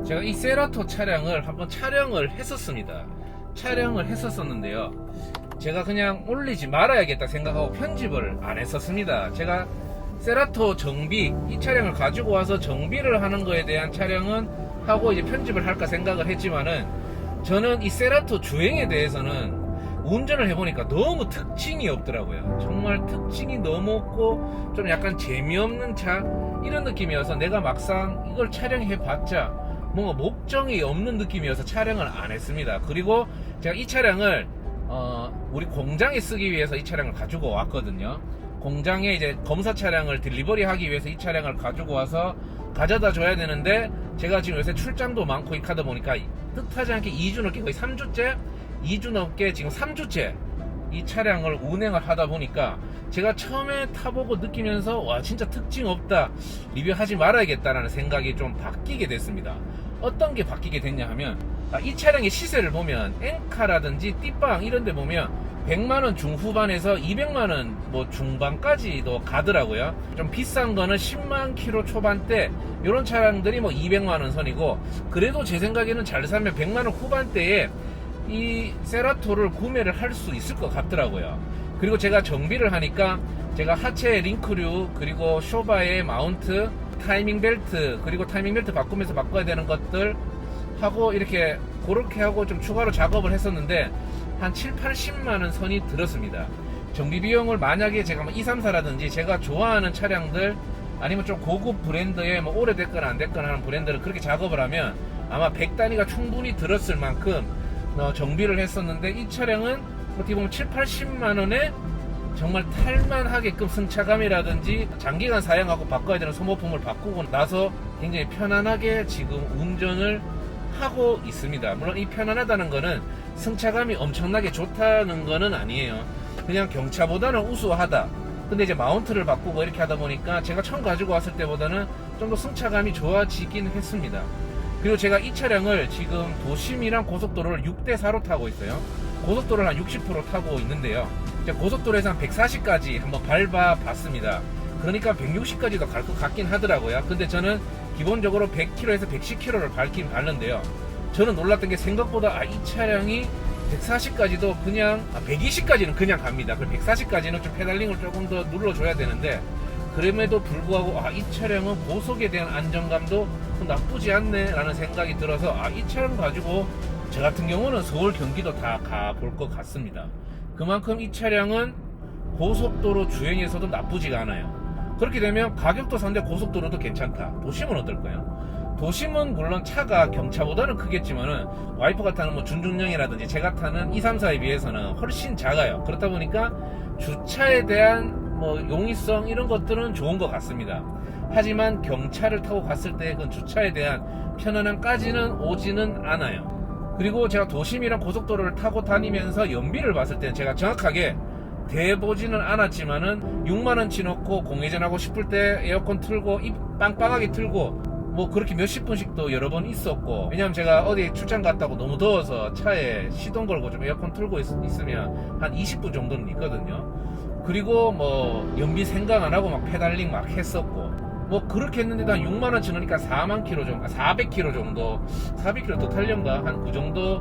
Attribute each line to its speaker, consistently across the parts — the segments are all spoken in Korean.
Speaker 1: 제가 이 세라토 차량을 한번 촬영을 했었는데요. 제가 그냥 올리지 말아야겠다 생각하고 편집을 안 했었습니다. 제가 세라토 정비, 이 차량을 가지고 와서 정비를 하는 거에 대한 촬영은 하고 이제 편집을 할까 생각을 했지만은, 저는 이 세라토 주행에 대해서는 운전을 해보니까 너무 특징이 없더라고요. 정말 특징이 너무 없고 좀 약간 재미없는 차, 이런 느낌이어서 내가 막상 이걸 촬영해봤자 뭔가 목적이 없는 느낌이어서 촬영을 안 했습니다. 그리고 제가 이 차량을 우리 공장에 쓰기 위해서 이 차량을 가지고 왔거든요. 공장에 이제 검사 차량을 딜리버리 하기 위해서 이 차량을 가지고 와서 가져다 줘야 되는데, 제가 지금 요새 출장도 많고 이렇게 하다 보니까 뜻하지 않게 2주 넘게, 거의 3주째 2주 넘게 지금 3주째 이 차량을 운행을 하다 보니까, 제가 처음에 타보고 느끼면서 와 진짜 특징 없다, 리뷰하지 말아야겠다라는 생각이 좀 바뀌게 됐습니다. 어떤 게 바뀌게 됐냐 하면, 이 차량의 시세를 보면 엔카라든지 띠빵 이런 데 보면 100만원 중후반에서 200만원 뭐 중반까지도 가더라고요. 좀 비싼 거는 10만 킬로 초반대, 이런 차량들이 뭐 200만원 선이고, 그래도 제 생각에는 잘 사면 100만원 후반대에 이 세라토를 구매를 할 수 있을 것 같더라고요. 그리고 제가 정비를 하니까 제가 하체 링크류, 그리고 쇼바의 마운트, 타이밍 벨트, 그리고 타이밍 벨트 바꾸면서 바꿔야 되는 것들 하고 이렇게 그렇게 하고 좀 추가로 작업을 했었는데 한 7, 80만원 선이 들었습니다. 정비 비용을 만약에 제가 뭐 234라든지 제가 좋아하는 차량들, 아니면 좀 고급 브랜드의 뭐 오래됐거나 안 됐거나 하는 브랜드를 그렇게 작업을 하면 아마 100단위가 충분히 들었을 만큼 정비를 했었는데, 이 차량은 어떻게 보면 7, 80만원에 정말 탈만하게끔 승차감이라든지 장기간 사용하고 바꿔야 되는 소모품을 바꾸고 나서 굉장히 편안하게 지금 운전을 하고 있습니다. 물론 이 편안하다는 거는 승차감이 엄청나게 좋다는 거는 아니에요. 그냥 경차보다는 우수하다. 근데 이제 마운트를 바꾸고 이렇게 하다 보니까 제가 처음 가지고 왔을 때보다는 좀 더 승차감이 좋아지긴 했습니다. 그리고 제가 이 차량을 지금 도심이랑 고속도로를 6대4로 타고 있어요. 고속도로를 한 60% 타고 있는데요. 고속도로에서 한 140까지 한번 밟아 봤습니다. 그러니까 160까지도 갈 것 같긴 하더라고요. 근데 저는 기본적으로 100km에서 110km를 밟긴 밟는데요. 저는 놀랐던 게 생각보다 이 차량이 140까지도 그냥 120까지는 그냥 갑니다. 그리고 140까지는 좀 페달링을 조금 더 눌러줘야 되는데, 그럼에도 불구하고 이 차량은 고속에 대한 안정감도 나쁘지 않네 라는 생각이 들어서 이 차량 가지고 저 같은 경우는 서울 경기도 다 가볼 것 같습니다. 그만큼 이 차량은 고속도로 주행에서도 나쁘지가 않아요. 그렇게 되면 가격도 상대 고속도로도 괜찮다. 도심은 어떨까요? 도심은 물론 차가 경차보다는 크겠지만은 와이프가 타는 뭐 준중형이라든지 제가 타는 234에 비해서는 훨씬 작아요. 그렇다 보니까 주차에 대한 뭐 용이성 이런 것들은 좋은 것 같습니다. 하지만 경차를 타고 갔을 때 그 주차에 대한 편안함까지는 오지는 않아요. 그리고 제가 도심이랑 고속도로를 타고 다니면서 연비를 봤을 때 제가 정확하게 대보지는 않았지만은 6만원치 넣고 공회전하고 싶을 때 에어컨 틀고 입 빵빵하게 틀고 뭐 그렇게 몇십 분씩도 여러 번 있었고, 왜냐면 제가 어디 출장 갔다고 너무 더워서 차에 시동 걸고 좀 에어컨 틀고 있으면 한 20분 정도는 있거든요. 그리고 뭐 연비 생각 안 하고 막 페달링 막 했었고, 뭐 그렇게 했는데도 한 6만원치 넣으니까 4만 킬로 정도, 400km 정도, 400km 더 탈려인가 한 그 정도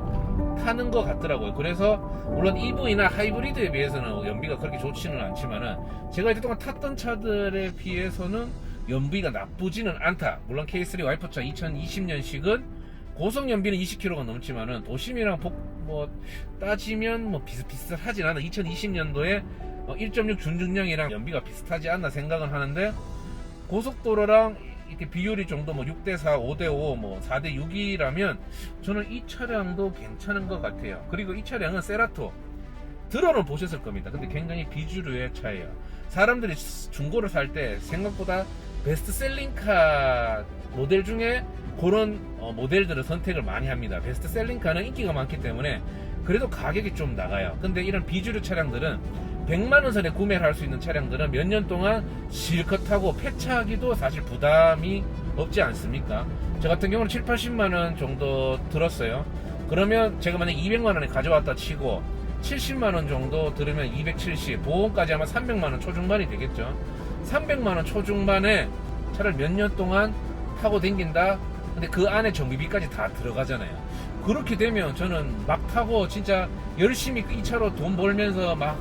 Speaker 1: 타는 것 같더라고요. 그래서 물론 EV나 하이브리드에 비해서는 연비가 그렇게 좋지는 않지만은 제가 이제 동안 탔던 차들에 비해서는 연비가 나쁘지는 않다. 물론 K3 와이퍼차 2020년식은 고속 연비는 20km가 넘지만은 도심이랑 뭐 따지면 뭐 비슷하진 않아. 2020년도에 1.6 준중형이랑 연비가 비슷하지 않나 생각은 하는데, 고속도로랑 이렇게 비율이 정도 뭐 6대4, 5대5, 뭐 4대6이라면 저는 이 차량도 괜찮은 것 같아요. 그리고 이 차량은 세라토 들어는 보셨을 겁니다. 근데 굉장히 비주류의 차예요. 사람들이 중고를 살 때 생각보다 베스트셀링카 모델 중에 그런 모델들을 선택을 많이 합니다. 베스트셀링카는 인기가 많기 때문에 그래도 가격이 좀 나가요. 근데 이런 비주류 차량들은 100만원 선에 구매를 할 수 있는 차량들은 몇 년 동안 실컷 타고 폐차하기도 사실 부담이 없지 않습니까? 저 같은 경우는 7, 80만원 정도 들었어요. 그러면 제가 만약 200만원에 가져왔다 치고 70만원 정도 들으면 270, 보험까지 하면 300만원 초중반이 되겠죠. 300만원 초중반에 차를 몇 년 동안 타고 댕긴다? 근데 그 안에 정비비까지 다 들어가잖아요. 그렇게 되면 저는 막 타고 진짜 열심히 이 차로 돈 벌면서 막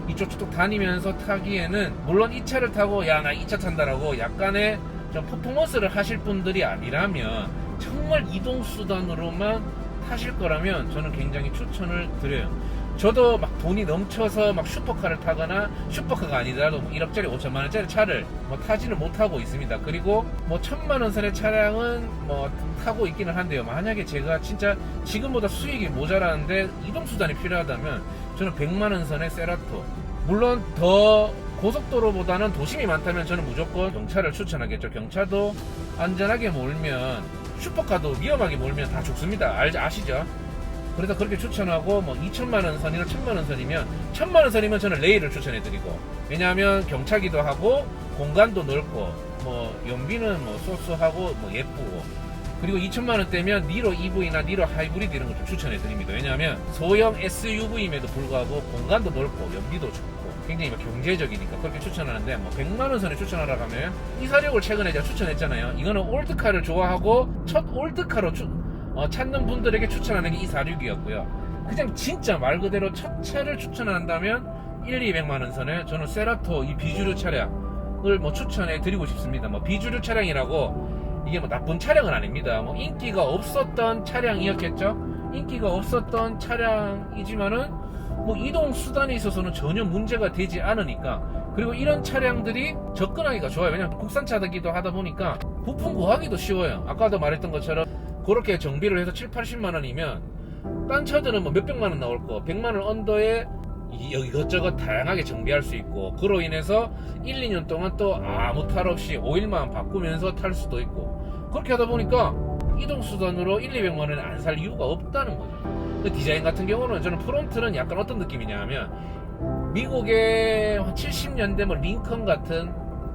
Speaker 1: 이쪽 저쪽 다니면서 타기에는, 물론 이 차를 타고 야 나 이 차 탄다라고 약간의 좀 퍼포먼스를 하실 분들이 아니라면, 정말 이동수단으로만 타실 거라면 저는 굉장히 추천을 드려요. 저도 막 돈이 넘쳐서 막 슈퍼카를 타거나, 슈퍼카가 아니더라도 뭐 1억짜리 5천만원짜리 차를 뭐 타지는 못하고 있습니다. 그리고 뭐 1000만원 선의 차량은 뭐 타고 있기는 한데요. 만약에 제가 진짜 지금보다 수익이 모자라는데 이동수단이 필요하다면 저는 100만원 선의 세라토, 물론 더 고속도로보다는 도심이 많다면 저는 무조건 경차를 추천하겠죠. 경차도 안전하게 몰면, 슈퍼카도 위험하게 몰면 다 죽습니다. 아시죠? 그래서 그렇게 추천하고, 뭐 2천만원 선이나 1000만원 선이면, 1000만원 선이면 저는 레일을 추천해드리고, 왜냐하면 경차기도 하고 공간도 넓고 뭐 연비는 뭐 쏘쏘하고 뭐 예쁘고, 그리고 2천만원대면 니로 EV나 니로 하이브리드 이런 거 좀 추천해드립니다. 왜냐하면 소형 SUV임에도 불구하고 공간도 넓고 연비도 좋고 굉장히 막 경제적이니까 그렇게 추천하는데, 뭐 100만원 선에 추천하라고 하면 E46을 최근에 제가 추천했잖아요. 이거는 올드카를 좋아하고 첫 올드카로 찾는 분들에게 추천하는 게 E46이었고요. 그냥 진짜 말 그대로 첫 차를 추천한다면 200만원 선에 저는 세라토 이 비주류 차량을 뭐 추천해 드리고 싶습니다. 뭐 비주류 차량이라고 이게 뭐 나쁜 차량은 아닙니다. 뭐 인기가 없었던 차량이었겠죠. 인기가 없었던 차량이지만은 뭐 이동 수단에 있어서는 전혀 문제가 되지 않으니까. 그리고 이런 차량들이 접근하기가 좋아요. 왜냐면 국산차이기도 하다 보니까 부품 구하기도 쉬워요. 아까도 말했던 것처럼 그렇게 정비를 해서 7, 80만 원이면 딴 차들은 뭐 몇백만 원 나올 거 100만 원 언더에 이것저것 다양하게 정비할 수 있고, 그로 인해서 1, 2년 동안 또 아무 탈 없이 오일만 바꾸면서 탈 수도 있고, 그렇게 하다 보니까 이동수단으로 1, 200만 원에 안 살 이유가 없다는 거죠. 그 디자인 같은 경우는 저는 프론트는 약간 어떤 느낌이냐 하면 미국의 70년대 뭐 링컨 같은,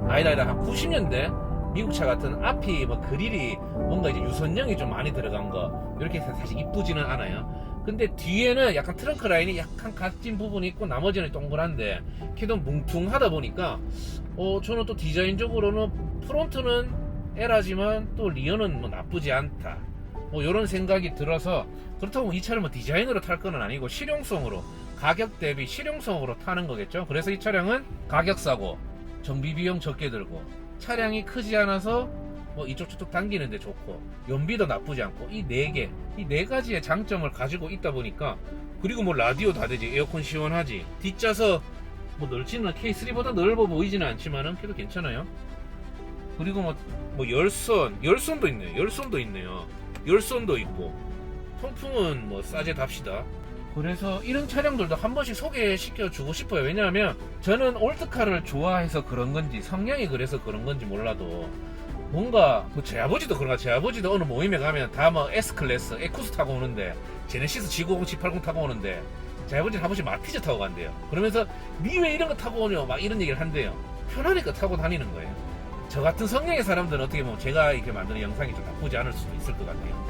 Speaker 1: 아니다 한 90년대 미국 차 같은 앞이 뭐 그릴이 뭔가 이제 유선형이 좀 많이 들어간 거, 이렇게 사실 이쁘지는 않아요. 근데 뒤에는 약간 트렁크 라인이 약간 각진 부분이 있고 나머지는 동그란데 걔도 뭉퉁하다 보니까 저는 또 디자인적으로는 프론트는 에라지만 또 리어는 뭐 나쁘지 않다, 뭐 이런 생각이 들어서, 그렇다고 이 차를 뭐 디자인으로 탈 건 아니고 실용성으로, 가격 대비 실용성으로 타는 거겠죠. 그래서 이 차량은 가격 싸고 정비 비용 적게 들고 차량이 크지 않아서 뭐 이쪽 저쪽 당기는데 좋고 연비도 나쁘지 않고, 이 네 가지의 장점을 가지고 있다 보니까, 그리고 뭐 라디오 다 되지, 에어컨 시원하지, 뒷좌석 뭐 넓지는 K3보다 넓어 보이지는 않지만은 그래도 괜찮아요. 그리고 뭐 열선도 있네요. 열선도 있고, 통풍은 뭐 싸제 답시다. 그래서 이런 차량들도 한 번씩 소개시켜 주고 싶어요. 왜냐하면 저는 올드카를 좋아해서 그런 건지 성향이 그래서 그런 건지 몰라도, 뭔가 제 아버지도 그런가, 제 아버지도 어느 모임에 가면 다 뭐 S클래스, 에쿠스 타고 오는데, 제네시스 G90, G80 타고 오는데 제 아버지는 한 번씩 마티즈 타고 간대요. 그러면서 니 왜 이런 거 타고 오냐 막 이런 얘기를 한대요. 편하니까 타고 다니는 거예요. 저 같은 성향의 사람들은 어떻게 보면 제가 이렇게 만드는 영상이 좀 나쁘지 않을 수도 있을 것 같아요.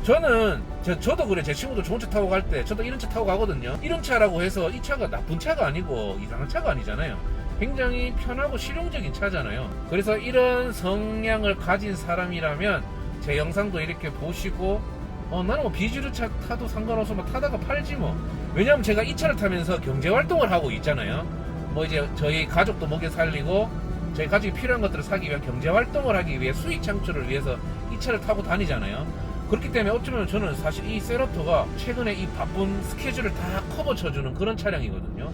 Speaker 1: 저는 저도 그래, 제 친구도 좋은 차 타고 갈 때 저도 이런 차 타고 가거든요. 이런 차라고 해서 이 차가 나쁜 차가 아니고 이상한 차가 아니잖아요. 굉장히 편하고 실용적인 차잖아요. 그래서 이런 성향을 가진 사람이라면 제 영상도 이렇게 보시고 나는 뭐 비주류 차 타도 상관없어, 뭐 타다가 팔지 뭐. 왜냐면 제가 이 차를 타면서 경제활동을 하고 있잖아요. 뭐 이제 저희 가족도 먹여 살리고 저희 가족이 필요한 것들을 사기 위한 경제활동을 하기 위해, 수익 창출을 위해서 이 차를 타고 다니잖아요. 그렇기 때문에 어쩌면 저는 사실 이 세라토가 최근에 이 바쁜 스케줄을 다 커버 쳐주는 그런 차량이거든요.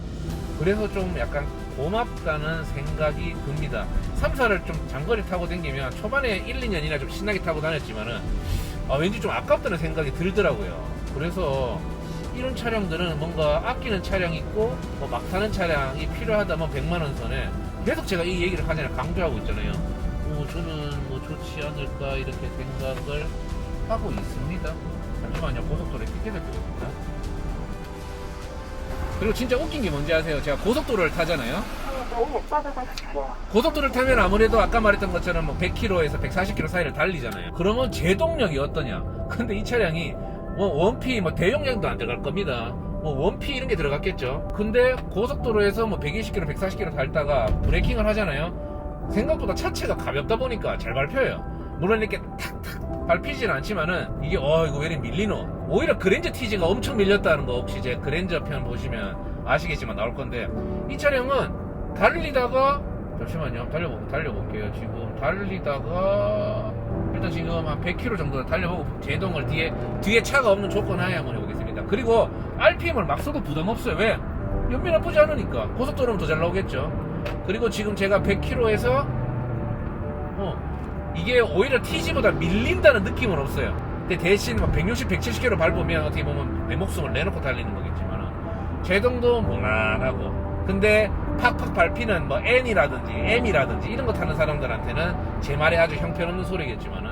Speaker 1: 그래서 좀 약간 고맙다는 생각이 듭니다. 3사를 좀 장거리 타고 다니면 초반에 1, 2년이나 좀 신나게 타고 다녔지만은 왠지 좀 아깝다는 생각이 들더라고요. 그래서 이런 차량들은 뭔가 아끼는 차량이 있고 뭐 막 타는 차량이 필요하다면 100만원 선에 계속 제가 이 얘기를 하잖아요. 강조하고 있잖아요. 저는 뭐 좋지 않을까 이렇게 생각을 하고 있습니다. 잠시만요. 고속도로에 끼게 될 것 같습니다. 그리고 진짜 웃긴 게 뭔지 아세요? 제가 고속도로를 타잖아요. 고속도로를 타면 아무래도 아까 말했던 것처럼 뭐 100km에서 140km 사이를 달리잖아요. 그러면 제동력이 어떠냐? 근데 이 차량이 뭐 원피 뭐 대용량도 안 들어갈 겁니다. 뭐 원피 이런 게 들어갔겠죠. 근데 고속도로에서 뭐 120km, 140km 달다가 브레이킹을 하잖아요. 생각보다 차체가 가볍다 보니까 잘 밟혀요. 물론 이렇게 탁탁 밟히진 않지만은 이게 이거 왜 이렇게 밀리노? 오히려 그랜저 TG가 엄청 밀렸다는 거 혹시 제 그랜저 편 보시면 아시겠지만 나올 건데, 이 차량은 달리다가 잠시만요, 달려볼게요. 지금 달리다가 일단 지금 한 100km 정도 달려보고 제동을 뒤에 차가 없는 조건 하에 한번 해보겠습니다. 그리고 RPM을 막 써도 부담 없어요. 왜? 연비 나쁘지 않으니까. 고속도로는 더 잘 나오겠죠. 그리고 지금 제가 100km에서 이게 오히려 TG보다 밀린다는 느낌은 없어요. 근데 대신 160, 170km 밟으면 어떻게 보면 내 목숨을 내놓고 달리는 거겠지만 제동도 무난하고, 근데 팍팍 밟히는 N이라든지 M이라든지 이런 거 타는 사람들한테는 제 말이 아주 형편없는 소리겠지만은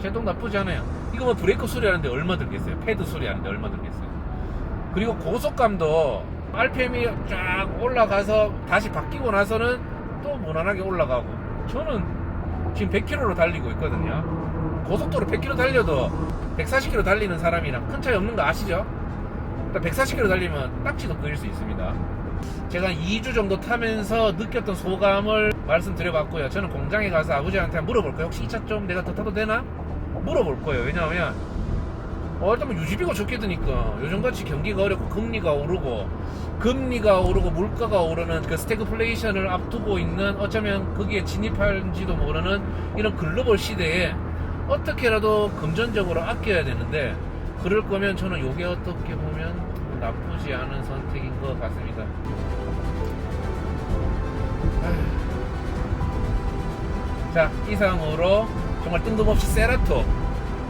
Speaker 1: 제동 나쁘지 않아요. 이거 브레이크 소리 하는데 얼마 들겠어요? 패드 소리 하는데 얼마 들겠어요? 그리고 고속감도 RPM이 쫙 올라가서 다시 바뀌고 나서는 또 무난하게 올라가고, 저는 지금 100km로 달리고 있거든요. 고속도로 100km 달려도 140km 달리는 사람이랑 큰 차이 없는 거 아시죠? 140km 달리면 딱지도 그릴 수 있습니다. 제가 2주 정도 타면서 느꼈던 소감을 말씀드려봤고요. 저는 공장에 가서 아버지한테 물어볼 거예요. 혹시 이 차 좀 내가 더 타도 되나? 물어볼 거예요. 왜냐하면 일단 유지비가 좋게 드니까, 요즘같이 경기가 어렵고 금리가 오르고 물가가 오르는 그 스태그플레이션을 앞두고 있는, 어쩌면 거기에 진입할지도 모르는 이런 글로벌 시대에 어떻게라도 금전적으로 아껴야 되는데, 그럴 거면 저는 이게 어떻게 보면 나쁘지 않은 선택인 것 같습니다. 자, 이상으로 정말 뜬금없이 세라토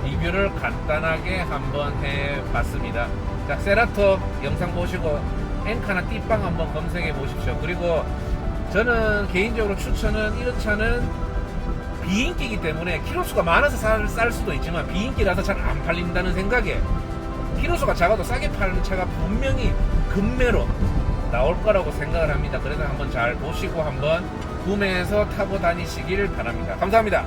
Speaker 1: 리뷰를 간단하게 한번 해봤습니다. 자, 세라토 영상 보시고 엔카나 띠빵 한번 검색해 보십시오. 그리고 저는 개인적으로 추천은, 이런 차는 비인기이기 때문에 키로수가 많아서 쌀 수도 있지만 비인기라서 잘 안 팔린다는 생각에, 키로수가 작아도 싸게 파는 차가 분명히 금매로 나올 거라고 생각을 합니다. 그래서 한번 잘 보시고 한번 구매해서 타고 다니시길 바랍니다. 감사합니다.